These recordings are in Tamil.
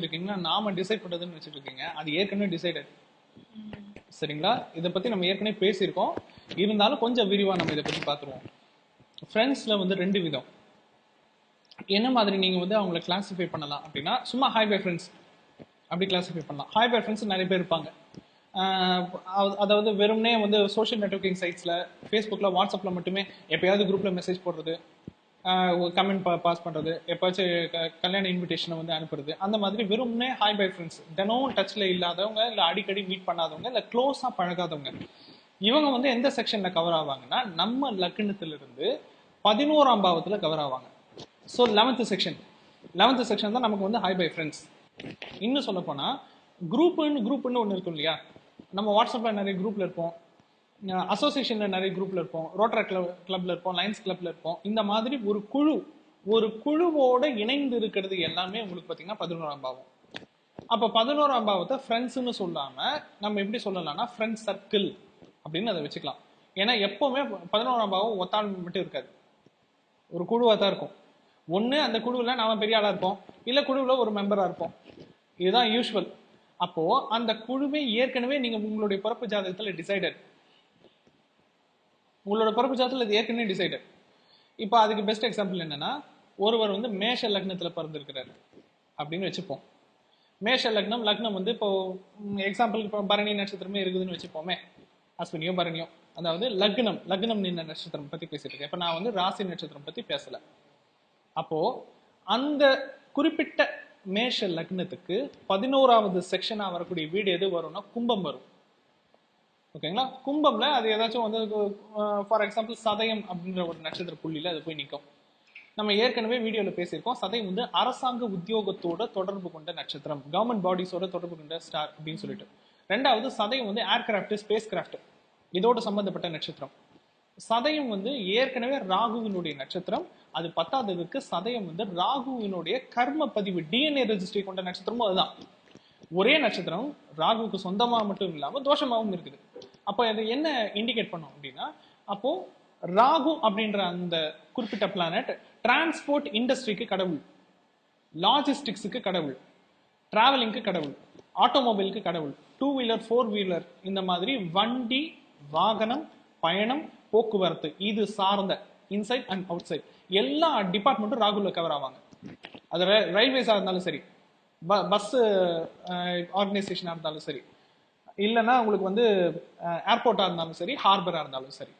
இருக்கீங்கன்னா நாம டிசைட் பண்றதுன்னு வச்சுட்டு இருக்கீங்க. அது ஏற்கனவே டிசைடட். சரிங்களா? இதை பத்தி நம்ம ஏற்கனவே பேசியிருக்கோம். இருந்தாலும் கொஞ்சம் விரிவா நம்ம இதை பத்தி பார்த்துருவோம். ஃப்ரெண்ட்ஸ்ல வந்து 2 விதம். என்ன மாதிரி நீங்க வந்து அவங்களை கிளாசிஃபை பண்ணலாம் அப்படின்னா, சும்மா ஹாய் பை ஃப்ரெண்ட்ஸ் அப்படி கிளாசிஃபை பண்ணலாம். ஹாய் பை ஃப்ரெண்ட்ஸ் நிறைய பேர் இருப்பாங்க. அதாவது வெறும்னே வந்து சோஷியல் நெட்வொர்க்கிங் சைட்ஸ்ல, ஃபேஸ்புக்கில், வாட்ஸ்அப்பில் மட்டுமே எப்பயாவது குரூப்பில் மெசேஜ் போடுறது, கமெண்ட் பாஸ் பண்ணுறது, எப்போச்சும் கல்யாண இன்விடேஷனை வந்து அனுப்புறது, அந்த மாதிரி வெறும்னே ஹாய் பை ஃப்ரெண்ட்ஸ், தினமும் டச்சில் இல்லாதவங்க, இல்லை அடிக்கடி மீட் பண்ணாதவங்க, இல்லை க்ளோஸாக பழகாதவங்க, இவங்க வந்து எந்த செக்ஷனில் கவர் ஆவாங்கன்னா, நம்ம லக்னத்திலிருந்து 11ஆம் பாவத்தில் கவர் ஆவாங்க. ஸோ 11th செக்ஷன் தான் நமக்கு வந்து ஹாய் பை ஃப்ரெண்ட்ஸ். இன்னும் சொல்ல போனால் குரூப்புன்னு ஒன்று இருக்கும் இல்லையா? நம்ம வாட்ஸ்அப்பில் நிறைய குரூப்பில் இருப்போம், அசோசியேஷனில் நிறைய குரூப்பில் இருப்போம், ரோட்டரி கிளப்ல இருப்போம், லைன்ஸ் கிளப்ல இருப்போம். இந்த மாதிரி ஒரு குழுவோட இணைந்து இருக்கிறது எல்லாமே உங்களுக்கு பார்த்தீங்கன்னா 11ஆம் பாவம். அப்போ 11ஆம் பாவத்தை ஃப்ரெண்ட்ஸ்ன்னு சொல்லாமல் நம்ம எப்படி சொல்லலாம்னா ஃப்ரெண்ட் சர்க்கிள் அப்படின்னு அதை வச்சுக்கலாம். ஏன்னா எப்போவுமே 11ஆம் பாவம் ஒத்தாள் மட்டும் இருக்காது, ஒரு குழுவாக தான் இருக்கும். ஒன்று அந்த குழுவில் நாம பெரிய ஆளாக இருப்போம், இல்லை குழுவில் ஒரு மெம்பராக இருப்போம். இதுதான் யூஸ்வல். அப்போ அந்த குழுவே ஏற்கனவே நீங்க உங்களுடைய பிறப்பு ஜாதகத்தில் டிசைடட். உங்களோட பிறப்பு ஜாதகத்தில் இது ஏற்கனவே டிசைடட். இப்போ அதுக்கு பெஸ்ட் எக்ஸாம்பிள் என்னன்னா, ஒருவர் வந்து மேஷ லக்னத்தில் பிறந்திருக்கிறார் அப்படின்னு வச்சுப்போம். மேஷ லக்னம் வந்து இப்போ எக்ஸாம்பிளுக்கு இப்போ பரணி நட்சத்திரமே இருக்குதுன்னு வச்சுப்போமே, அஸ்வினியோ பரணியோ, அதாவது லக்னம் நின்ன நட்சத்திரம் பத்தி பேசிட்டு இருக்கேன். இப்ப நான் வந்து ராசி நட்சத்திரம் பத்தி பேசல. அப்போ அந்த குறிப்பிட்ட மேஷ லக்னத்துக்கு 11வது செக்ஷனா வரக்கூடிய வீடு எது வரும்னா கும்பம் வரும். ஓகேங்களா? கும்பம்ல அது ஏதாச்சும் வந்து ஃபார் எக்ஸாம்பிள் சதயம் அப்படின்ற ஒரு நட்சத்திர புள்ளியில அது போய் நிற்கும். நம்ம ஏற்கனவே வீடியோல பேசியிருக்கோம், சதயம் வந்து அரசாங்க உத்தியோகத்தோட தொடர்பு கொண்ட நட்சத்திரம், கவர்மெண்ட் பாடிஸோட தொடர்பு கொண்ட ஸ்டார் அப்படின்னு சொல்லிட்டு. 2வது சதயம் வந்து ஏர்கிராஃப்ட், ஸ்பேஸ் கிராஃப்ட், இதோட சம்பந்தப்பட்ட நட்சத்திரம். சதயம் வந்து ஏற்கனவே ராகுவினுடைய நட்சத்திரம். அது 10வதுக்கு சதயம் வந்து ராகுவினுடைய கர்ம பதிவு, டிஎன்ஏ ரெஜிஸ்ட்ரி கொண்ட நட்சத்திரமும் அதுதான். ஒரே நட்சத்திரம் ராகுவுக்கு சொந்தமா மட்டும் இல்லாம தோஷமாகவும் இருக்குது. அப்போ அது என்ன இண்டிகேட் பண்ணும் அப்படின்னா, அப்போ ராகு அப்படின்ற அந்த குறிப்பிட்ட பிளானட் டிரான்ஸ்போர்ட் இண்டஸ்ட்ரிக்கு கடவுள், லாஜிஸ்டிக்ஸுக்கு கடவுள், டிராவலிங்க்கு கடவுள், ஆட்டோமொபைலுக்கு கடவுள், 2 வீலர் 4 வீலர் இந்த மாதிரி வண்டி, வாகனம், பயணம், போக்குவரத்து இது சார்ந்த இன்சைட் அண்ட் அவுட் சைட் எல்லா டிபார்ட்மெண்ட்டும் ராகுல கவர் ஆவாங்க. அது ரயில்வேஸா இருந்தாலும் சரி, பஸ் ஆர்கனைசேஷனா இருந்தாலும் சரி, இல்லைன்னா உங்களுக்கு வந்து ஏர்போர்ட்டா இருந்தாலும் சரி, ஹார்பரா இருந்தாலும் சரி,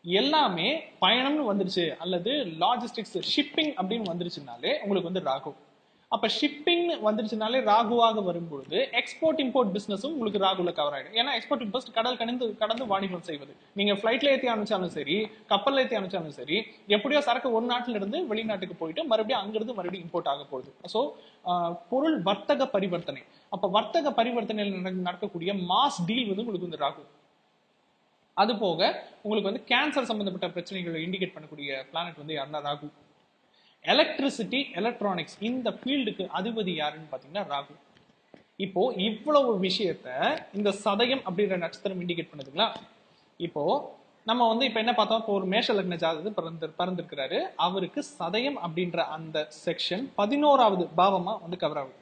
எல்லாமே பயணம்னு வந்துருச்சு அல்லது லாஜிஸ்டிக்ஸ் ஷிப்பிங் அப்படின்னு வந்துருச்சுனாலே உங்களுக்கு வந்து ராகு. அப்ப ஷிப்பிங் வந்துருச்சுனாலே ராகுவாக வரும்பொழுது எக்ஸ்போர்ட் இம்போர்ட் பிசினஸும் உங்களுக்கு ராகுல கவர் ஆயிடும். ஏன்னா எக்ஸ்போர்ட் இம்போர்ட் கடந்து வாணிபம் செய்வது. நீங்க ஃபிளைட்ல ஏற்றி அனுப்பிச்சாலும் சரி, கப்பல்ல ஏற்றி அனுப்பிச்சாலும் சரி, எப்படியோ சரக்கு ஒரு நாட்டில இருந்து வெளிநாட்டுக்கு போயிட்டு மறுபடியும் அங்கிருந்து மறுபடியும் இம்போர்ட் ஆக போகுது. ஸோ பொருள் வர்த்தக பரிவர்த்தனை. அப்ப வர்த்தக பரிவர்த்தனையில் நடக்கக்கூடிய மாஸ் டீல் வந்து உங்களுக்கு வந்து ராகு. அது போக உங்களுக்கு வந்து கேன்சர் சம்பந்தப்பட்ட பிரச்சனைகளை இண்டிகேட் பண்ணக்கூடிய பிளானட் வந்து யாருன்னா ராகு. எலக்ட்ரிசிட்டி, எலக்ட்ரானிக்ஸ் இந்த ஃபீல்டுக்கு அதிபதி யாருன்னு பாத்தீங்கன்னா ராகு. இப்போ இவ்வளவு விஷயத்த இந்த சதயம் அப்படின்ற நட்சத்திரம் இண்டிகேட் பண்ணுதுங்களா? இப்போ நம்ம வந்து இப்ப என்ன பார்த்தோம், இப்போ ஒரு மேஷ லக்ன ஜாதகத்தில் பிறந்திருக்கிறாரு, அவருக்கு சதயம் அப்படின்ற அந்த செக்ஷன் 11வது பாவமா வந்து கவர் ஆகுது.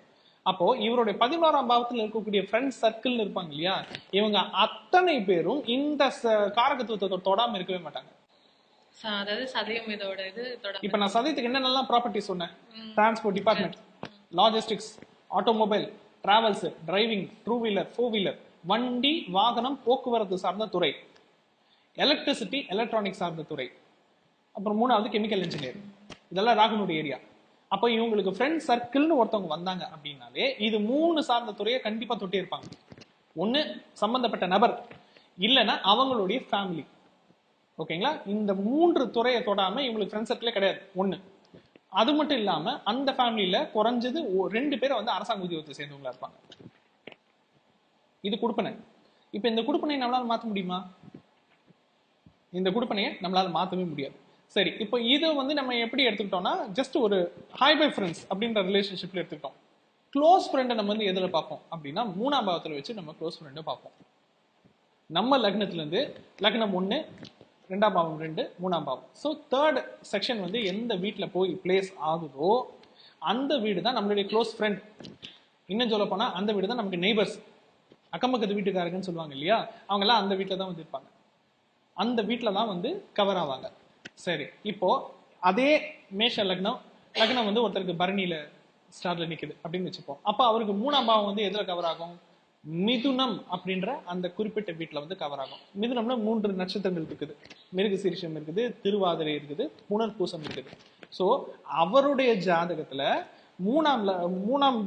அப்போ இவருடைய 11ஆம் பாவத்தில் இருக்கக்கூடிய ஃப்ரெண்ட் சர்க்கிள் இருப்பாங்க இல்லையா, இவங்க அத்தனை பேரும் இந்த காரகத்துவத்தை தொடாம இருக்கவே மாட்டாங்க. அதாவது சதயம் இதோட இது இப்ப நான் சதயத்துக்கு என்னென்னலாம் ப்ராப்பர்ட்டி சொன்னேன், transport department, logistics, automobile, travels, driving, 2 wheeler 4 wheeler, வண்டி வாகனம் போக்குவரத்து சார்ந்த துறை, எலக்ட்ரிசிட்டி எலக்ட்ரானிக்ஸ் சார்ந்த துறை, அப்புறம் 3வது கெமிக்கல் இன்ஜினியர், இதெல்லாம் ராகுனுடைய ஏரியா. அப்போ இவங்களுக்கு ஃப்ரெண்ட் சர்க்கிள்னு ஒருத்தவங்க வந்தாங்க அப்படின்னாலே இது 3 சார்ந்த துறையை கண்டிப்பா தொட்டி இருப்பாங்க. ஒண்ணு சம்பந்தப்பட்ட நபர், இல்லைன்னா அவங்களுடைய ஃபேமிலி. ஓகேங்களா? இந்த 3 துறையை தொடாம இவங்களுக்கு ஃப்ரெண்ட் சர்க்கிளே கிடையாது. ஒண்ணு அது மட்டும் இல்லாம அந்த ஃபேமிலியில குறைஞ்சது 2 பேரை வந்து அரசாங்க உத்தியோகத்தை சேர்ந்தவங்களா இருப்பாங்க. இது குடுப்பனை. இப்ப இந்த குடுப்பனை நம்மளால மாற்ற முடியுமா? இந்த குடுப்பனையை நம்மளால மாற்றவே முடியாது. சரி, இப்போ இது வந்து நம்ம எப்படி எடுத்துக்கிட்டோம்னா, ஜஸ்ட் ஒரு ஹாய் பை ஃப்ரெண்ட்ஸ் அப்படின்ற ரிலேஷன்ஷிப்ல எடுத்துக்கிட்டோம். க்ளோஸ் ஃப்ரெண்டை நம்ம வந்து எதுல பார்ப்போம் அப்படின்னா 3ஆம் பாவத்துல வச்சு நம்ம க்ளோஸ் ஃப்ரெண்டை பார்ப்போம். நம்ம லக்னத்துல இருந்து லக்னம் 1, 2ஆம் பாவம் 2, 3ஆம் பாவம். ஸோ 3rd செக்ஷன் வந்து எந்த வீட்டில் போய் பிளேஸ் ஆகுதோ அந்த வீடு தான் நம்மளுடைய க்ளோஸ் ஃப்ரெண்ட். இன்னும் சொல்ல போனா அந்த வீடு தான் நமக்கு நெய்பர்ஸ், அக்கம் பக்கத்து வீட்டுக்காரங்கன்னு சொல்லுவாங்க இல்லையா, அவங்க எல்லாம் அந்த வீட்டில் தான் வந்து இருப்பாங்க, அந்த வீட்டில் தான் வந்து கவர் ஆவாங்க. சரி, இப்போ அதே மேஷ லக்னம் லக்னம் வந்து ஒருத்தருக்கு பரணியில ஸ்டார்ல நிக்குது அப்படின்னு வச்சுப்போம். அப்ப அவருக்கு 3ஆம் பாவம் வந்து எதுல கவர் ஆகும்? மிதுனம் அப்படின்ற அந்த குறிப்பிட்ட வீட்டுல வந்து கவர் ஆகும். மிதுனம்ல 3 நட்சத்திரங்கள் இருக்குது, மிருக சீரிஷம் இருக்குது, திருவாதிரை இருக்குது, புனர்பூசம் இருக்குது. சோ அவருடைய ஜாதகத்துல மூணாம்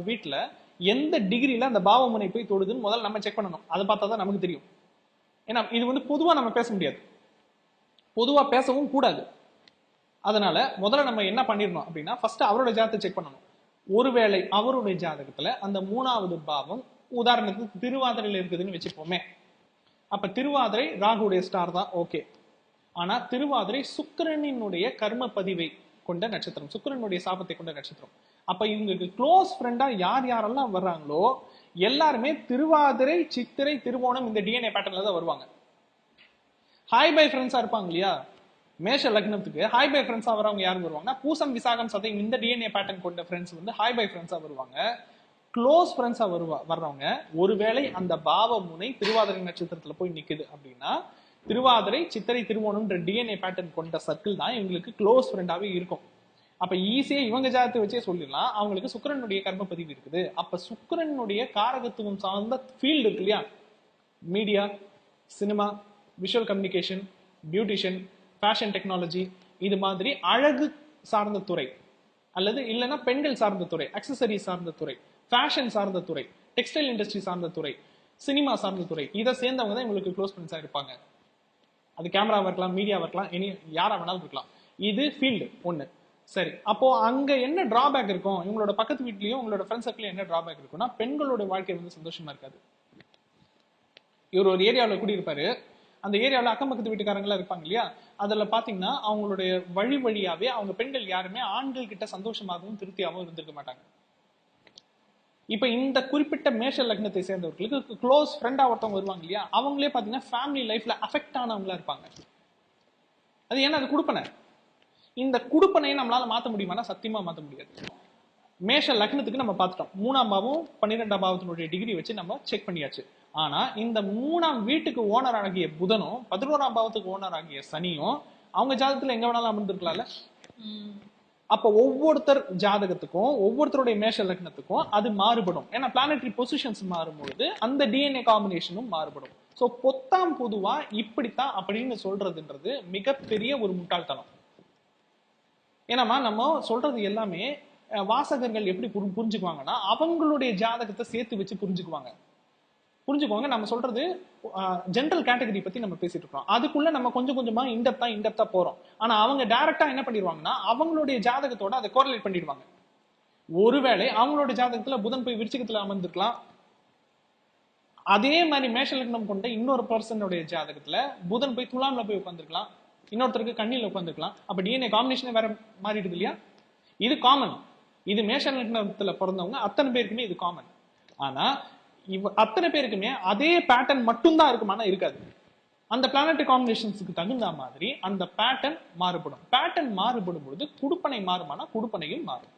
வீட்டுல எந்த டிகிரியில அந்த பாவமுனை போய் தொடுதுன்னு முதல்ல நம்ம செக் பண்ணணும். அதை பார்த்தா தான் நமக்கு தெரியும். ஏன்னா இது வந்து பொதுவா நம்ம பேச முடியாது, பொதுவா பேசவும் கூடாது. அதனால முதல்ல நம்ம என்ன பண்ணிடணும் அப்படின்னா, ஃபர்ஸ்ட் அவரோட ஜாதகத்தை செக் பண்ணணும். ஒருவேளை அவருடைய ஜாதகத்துல அந்த 3வது பாவம் உதாரணத்துக்கு திருவாதிரையில இருக்குதுன்னு வச்சுப்போமே, அப்ப திருவாதிரை ராகுடைய ஸ்டார் தான், ஓகே. ஆனா திருவாதிரை சுக்கிரனினுடைய கர்ம பதிவை கொண்ட நட்சத்திரம், சுக்கிரனுடைய சாபத்தை கொண்ட நட்சத்திரம். அப்ப இவங்களுக்கு க்ளோஸ் ஃப்ரெண்டா யார் யாரெல்லாம் வர்றாங்களோ எல்லாருமே திருவாதிரை, சித்திரை, திருவோணம் இந்த டிஎன்ஏ பேட்டர்ன்ல தான் வருவாங்க. ஹாய் பை ஃப்ரெண்ட்ஸா இருப்பாங்க இல்லையா, மேஷ லக்னத்துக்கு ஹாய் பை ஃப்ரெண்ட்ஸா வரவங்க யாரும் வருவாங்கன்னா பூசம், விசாகம், சதயம் இந்த டிஎன்ஏ பேட்டர்ன் கொண்ட ஃப்ரெண்ட்ஸ் வந்து ஹாய் பை ஃப்ரெண்ட்ஸா வருவாங்க. க்ளோஸ் ஃப்ரெண்ட்ஸா வர்றவங்க ஒருவேளை அந்த பாவ முனை திருவாதிரை நட்சத்திரத்துல போய் நிக்குது அப்படின்னா திருவாதிரை, சித்திரை, திருவோணம்ன்ற டிஎன்ஏ பேட்டர்ன் கொண்ட சர்க்கிள் தான் இவங்களுக்கு க்ளோஸ் ஃப்ரெண்டாவே இருக்கும். அப்ப ஈஸியா இவங்க ஜாதகத்தை வச்சே சொல்லிடலாம் அவங்களுக்கு சுக்கிரனுடைய கர்ம பதிவு இருக்குது. அப்ப சுக்கிரனுடைய காரகத்துவம் சார்ந்த ஃபீல்டு இருக்கு இல்லையா, media, cinema, visual communication, beautician, fashion technology, இது மாதிரி அழகு சார்ந்த துறை, அல்லது இல்லைன்னா பெண்கள் சார்ந்த துறை, அக்சசரி சார்ந்த துறை, ஃபேஷன் சார்ந்த துறை, டெக்ஸ்டைல் இண்டஸ்ட்ரி சார்ந்த துறை, சினிமா சார்ந்த துறை, இதை சேர்ந்தவங்க தான் இவங்களுக்கு க்ளோஸ் ஃப்ரெண்ட்ஸா இருப்பாங்க. அது கேமராவா இருக்கலாம், மீடியாவா இருக்கலாம், யாரா வேணாலும் இருக்கலாம். இது ஃபீல்டு ஒண்ணு. சரி, அப்போ அங்க என்ன டிராபேக் இருக்கும், இவங்களோட பக்கத்து வீட்லயும் உங்களோட ஃப்ரெண்ட் சர்க்கிளையும் என்ன டிராபேக் இருக்கும்னா பெண்களோட வாழ்க்கை வந்து சந்தோஷமா இருக்காது. இவர் ஒரு ஏரியாவில் குடியிருப்பாரு, அந்த ஏரியாவில் அக்கம் பக்கத்து வீட்டுக்காரங்களா இருப்பாங்க இல்லையா, அதுல பாத்தீங்கன்னா அவங்களுடைய வழியாவே அவங்க பெண்கள் யாருமே ஆண்கள் கிட்ட சந்தோஷமாகவும் திருப்தியாகவும் இருந்திருக்க மாட்டாங்க. இப்ப இந்த குறிப்பிட்ட மேஷ லக்னத்தை சேர்ந்தவர்களுக்கு க்ளோஸ் ஃப்ரெண்டா ஒருத்தவங்க வருவாங்க இல்லையா, அவங்களே பாத்தீங்கன்னா ஃபேமிலி லைஃப்ல அஃபெக்ட் ஆனவங்களா இருப்பாங்க. அது ஏன்னா அது குடுப்பனை. இந்த குடுப்பனையை நம்மளால மாத்த முடியுமானா சத்தியமா மாத்த முடியாது. மேஷ லக்னத்துக்கு நம்ம பார்த்துட்டோம், 3ஆம் பாவம் 12ஆம் பாவத்தினுடைய டிகிரி வச்சு நம்ம செக் பண்ணியாச்சு. ஆனா இந்த 3ஆம் வீட்டுக்கு ஓனர் ஆகிய புதனும் 11ஆம் பாவத்துக்கு ஓனர் ஆகிய சனியும் அவங்க ஜாதகத்துல எங்க வேணாலும் அமர்ந்திருக்கலாம்ல. அப்ப ஒவ்வொருத்தர் ஜாதகத்துக்கும் ஒவ்வொருத்தருடைய மேஷ லக்னத்துக்கும் அது மாறுபடும். ஏன்னா பிளானட்டரி பொசிஷன்ஸ் மாறும்பொழுது அந்த டிஎன்ஏ காம்பினேஷனும் மாறுபடும். சோ பொத்தாம் பொதுவா இப்படித்தான் அப்படின்னு சொல்றதுன்றது மிகப்பெரிய ஒரு முட்டாள்தனம். ஏன்னா நம்ம சொல்றது எல்லாமே வாசகர்கள் எப்படி புரிஞ்சுக்குவாங்கன்னா அவங்களுடைய ஜாதகத்தை சேர்த்து வச்சு புரிஞ்சுக்குவாங்க. நம்ம சொல்றது ஜெனரல் கேட்டகரி பத்தி நம்ம பேசிட்டு இருக்கோம், அதுக்குள்ள நம்ம கொஞ்சம் கொஞ்சமா இன்டெப்தா போறோம். ஆனா அவங்க டைரக்டா என்ன பண்ணிடுவாங்கன்னா அவங்களுடைய ஜாதகத்தோட அதை கோரிலேட் பண்ணிடுவாங்க. ஒருவேளை அவங்களோட ஜாதகத்துல புதன் போய் விருச்சிகத்துல அமர்ந்திருக்கலாம், அதே மாதிரி மேஷ லக்னம் கொண்ட இன்னொரு பர்சனுடைய ஜாதகத்துல புதன் போய் துலாம்ல போய் உட்காந்துருக்கலாம், இன்னொருத்தருக்கு கண்ணில உட்காந்துருக்கலாம். அப்ப டிஎன்ஏ காம்பினேஷனே வேற மாறிடுது இல்லையா. இது காமன், இது மேஷ லக்னத்துல பிறந்தவங்க அத்தனை பேருக்குமே இது காமன். ஆனா அத்தனை பேருக்குமே அதே பேட்டர்ன் மட்டும்தான் இருக்குமானா இருக்காது. அந்த பிளானட்டரி காம்பினேஷன்ஸ்க்கு தகுந்த மாதிரி அந்த பேட்டர்ன் மாறுபடும். பேட்டர்ன் மாறுபடும் பொழுது குடுப்பனை மாறுமானா குடுப்பனையும் மாறும்.